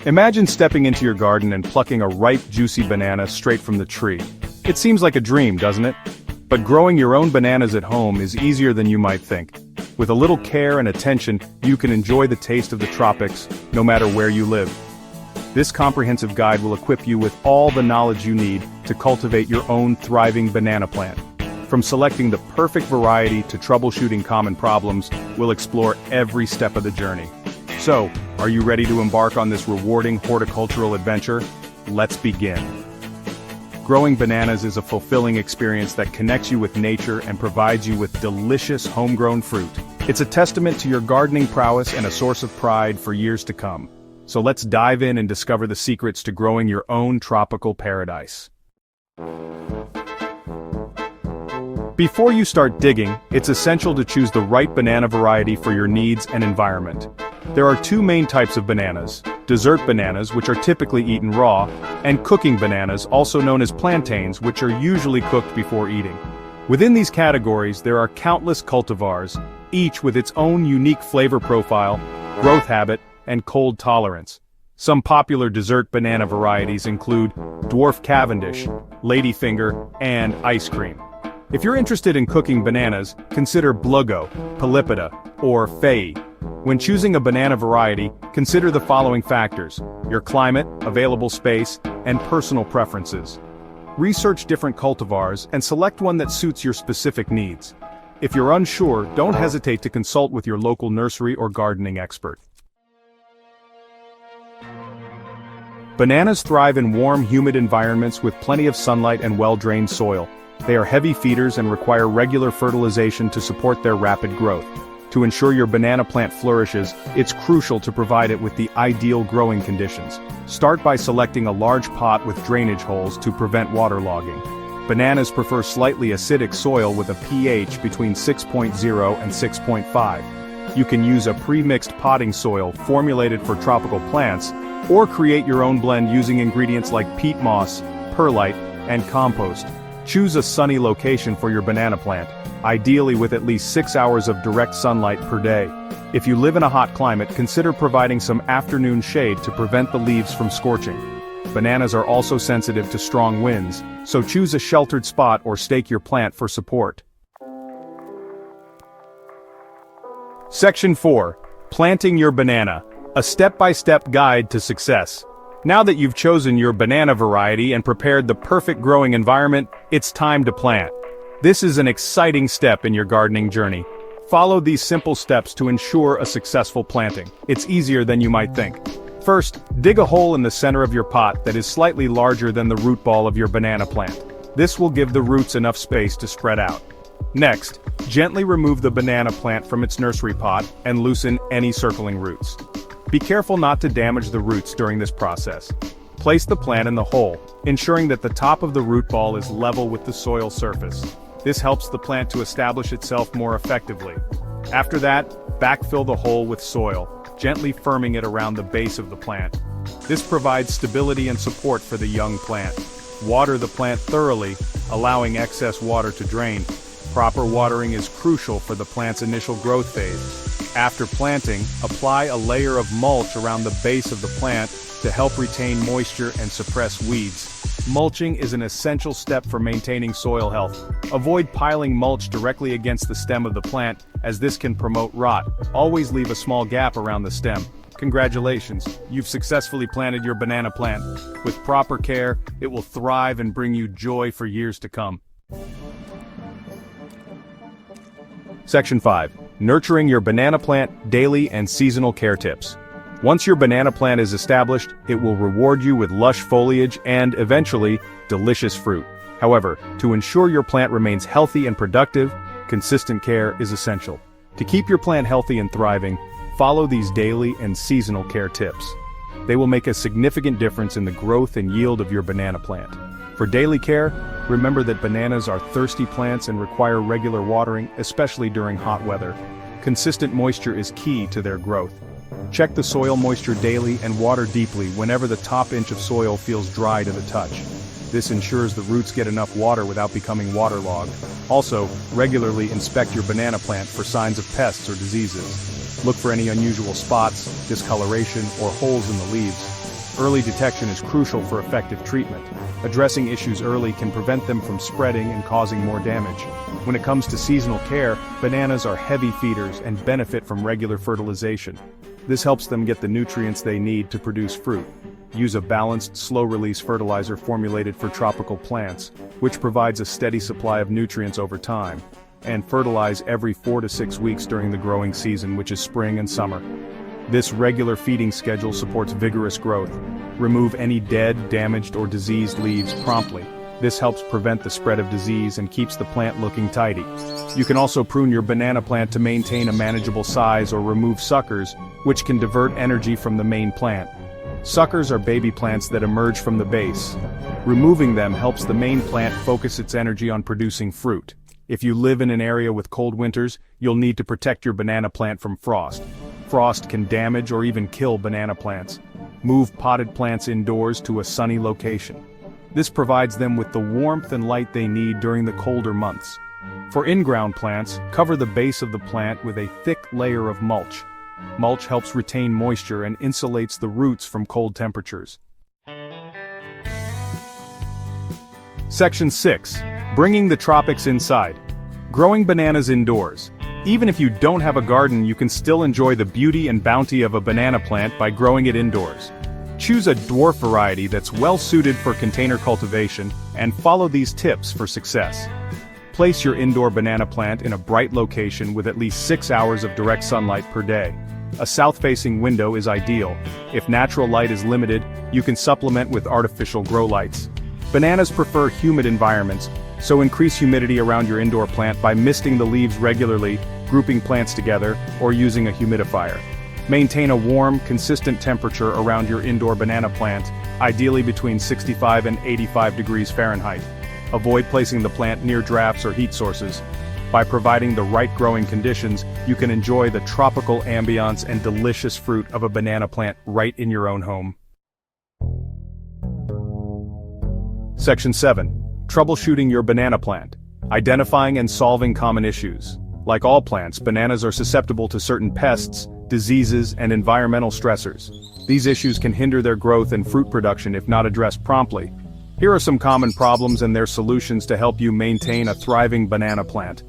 Imagine stepping into your garden and plucking a ripe, juicy banana straight from the tree. It seems like a dream, doesn't it? But growing your own bananas at home is easier than you might think. With a little care and attention, you can enjoy the taste of the tropics, no matter where you live. This comprehensive guide will equip you with all the knowledge you need to cultivate your own thriving banana plant. From selecting the perfect variety to troubleshooting common problems, we'll explore every step of the journey. So, are you ready to embark on this rewarding horticultural adventure? Let's begin. Growing bananas is a fulfilling experience that connects you with nature and provides you with delicious homegrown fruit. It's a testament to your gardening prowess and a source of pride for years to come. So let's dive in and discover the secrets to growing your own tropical paradise. Before you start digging, it's essential to choose the right banana variety for your needs and environment. There are two main types of bananas: dessert bananas, which are typically eaten raw, and cooking bananas, also known as plantains, which are usually cooked before eating. Within these categories, there are countless cultivars, each with its own unique flavor profile, growth habit, and cold tolerance. Some popular dessert banana varieties include Dwarf Cavendish, Ladyfinger, and Ice Cream. If you're interested in cooking bananas, consider Blugo, Pelipida, or Fei. When choosing a banana variety, consider the following factors: your climate, available space, and personal preferences. Research different cultivars and select one that suits your specific needs. If you're unsure, don't hesitate to consult with your local nursery or gardening expert. Bananas thrive in warm, humid environments with plenty of sunlight and well-drained soil. They are heavy feeders and require regular fertilization to support their rapid growth. To ensure your banana plant flourishes, it's crucial to provide it with the ideal growing conditions. Start by selecting a large pot with drainage holes to prevent waterlogging. Bananas prefer slightly acidic soil with a pH between 6.0 and 6.5. You can use a pre-mixed potting soil formulated for tropical plants, or create your own blend using ingredients like peat moss, perlite, and compost. Choose a sunny location for your banana plant, ideally with at least 6 hours of direct sunlight per day. If you live in a hot climate, consider providing some afternoon shade to prevent the leaves from scorching. Bananas are also sensitive to strong winds, so choose a sheltered spot or stake your plant for support. Section 4. Planting your banana. A step-by-step guide to success. Now that you've chosen your banana variety and prepared the perfect growing environment, it's time to plant. This is an exciting step in your gardening journey. Follow these simple steps to ensure a successful planting. It's easier than you might think. First, dig a hole in the center of your pot that is slightly larger than the root ball of your banana plant. This will give the roots enough space to spread out. Next, gently remove the banana plant from its nursery pot and loosen any circling roots. Be careful not to damage the roots during this process. Place the plant in the hole, ensuring that the top of the root ball is level with the soil surface. This helps the plant to establish itself more effectively. After that, backfill the hole with soil, gently firming it around the base of the plant. This provides stability and support for the young plant. Water the plant thoroughly, allowing excess water to drain. Proper watering is crucial for the plant's initial growth phase. After planting, apply a layer of mulch around the base of the plant to help retain moisture and suppress weeds. Mulching is an essential step for maintaining soil health. Avoid piling mulch directly against the stem of the plant, as this can promote rot. Always leave a small gap around the stem. Congratulations, you've successfully planted your banana plant. With proper care, it will thrive and bring you joy for years to come. Section 5. Nurturing your banana plant, daily and seasonal care tips. Once your banana plant is established, it will reward you with lush foliage and, eventually, delicious fruit. However, to ensure your plant remains healthy and productive, consistent care is essential. To keep your plant healthy and thriving, follow these daily and seasonal care tips. They will make a significant difference in the growth and yield of your banana plant. For daily care, remember that bananas are thirsty plants and require regular watering, especially during hot weather. Consistent moisture is key to their growth. Check the soil moisture daily and water deeply whenever the top inch of soil feels dry to the touch. This ensures the roots get enough water without becoming waterlogged. Also, regularly inspect your banana plant for signs of pests or diseases. Look for any unusual spots, discoloration, or holes in the leaves. Early detection is crucial for effective treatment. Addressing issues early can prevent them from spreading and causing more damage. When it comes to seasonal care, bananas are heavy feeders and benefit from regular fertilization. This helps them get the nutrients they need to produce fruit. Use a balanced, slow-release fertilizer formulated for tropical plants, which provides a steady supply of nutrients over time. And fertilize every 4 to 6 weeks during the growing season, which is spring and summer. This regular feeding schedule supports vigorous growth. Remove any dead, damaged, or diseased leaves promptly. This helps prevent the spread of disease and keeps the plant looking tidy. You can also prune your banana plant to maintain a manageable size or remove suckers, which can divert energy from the main plant. Suckers are baby plants that emerge from the base. Removing them helps the main plant focus its energy on producing fruit. If you live in an area with cold winters, you'll need to protect your banana plant from frost. Frost can damage or even kill banana plants. Move potted plants indoors to a sunny location. This provides them with the warmth and light they need during the colder months. For in-ground plants, cover the base of the plant with a thick layer of mulch. Mulch helps retain moisture and insulates the roots from cold temperatures. Section 6. Bringing the tropics inside. Growing bananas indoors. Even if you don't have a garden, you can still enjoy the beauty and bounty of a banana plant by growing it indoors. Choose a dwarf variety that's well suited for container cultivation, and follow these tips for success. Place your indoor banana plant in a bright location with at least 6 hours of direct sunlight per day. A south-facing window is ideal. If natural light is limited, you can supplement with artificial grow lights. Bananas prefer humid environments, so increase humidity around your indoor plant by misting the leaves regularly, grouping plants together, or using a humidifier. Maintain a warm, consistent temperature around your indoor banana plant, ideally between 65 and 85 degrees Fahrenheit. Avoid placing the plant near drafts or heat sources. By providing the right growing conditions, you can enjoy the tropical ambiance and delicious fruit of a banana plant right in your own home. Section 7. Troubleshooting your banana plant. Identifying and solving common issues. Like all plants, bananas are susceptible to certain pests, diseases, and environmental stressors. These issues can hinder their growth and fruit production if not addressed promptly. Here are some common problems and their solutions to help you maintain a thriving banana plant.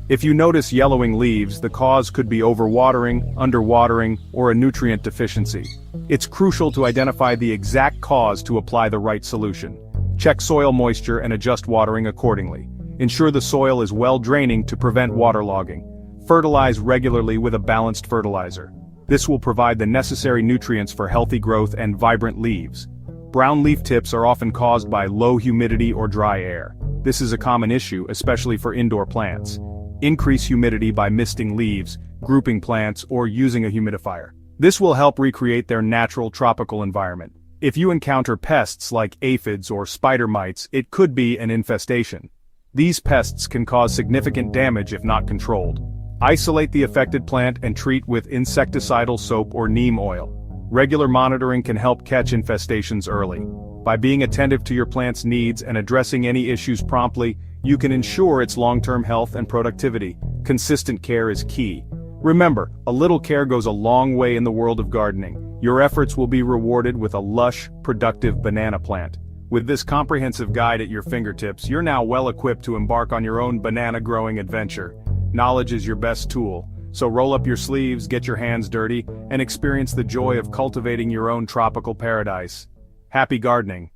If you notice yellowing leaves, the cause could be overwatering, underwatering, or a nutrient deficiency. It's crucial to identify the exact cause to apply the right solution. Check soil moisture and adjust watering accordingly. Ensure the soil is well draining to prevent waterlogging. Fertilize regularly with a balanced fertilizer. This will provide the necessary nutrients for healthy growth and vibrant leaves. Brown leaf tips are often caused by low humidity or dry air. This is a common issue, especially for indoor plants. Increase humidity by misting leaves, grouping plants, or using a humidifier. This will help recreate their natural tropical environment. If you encounter pests like aphids or spider mites, it could be an infestation. These pests can cause significant damage if not controlled. Isolate the affected plant and treat with insecticidal soap or neem oil. Regular monitoring can help catch infestations early. By being attentive to your plant's needs and addressing any issues promptly, you can ensure its long-term health and productivity. Consistent care is key. Remember, a little care goes a long way in the world of gardening. Your efforts will be rewarded with a lush, productive banana plant. With this comprehensive guide at your fingertips, you're now well equipped to embark on your own banana growing adventure. Knowledge is your best tool, so roll up your sleeves, get your hands dirty, and experience the joy of cultivating your own tropical paradise. Happy gardening!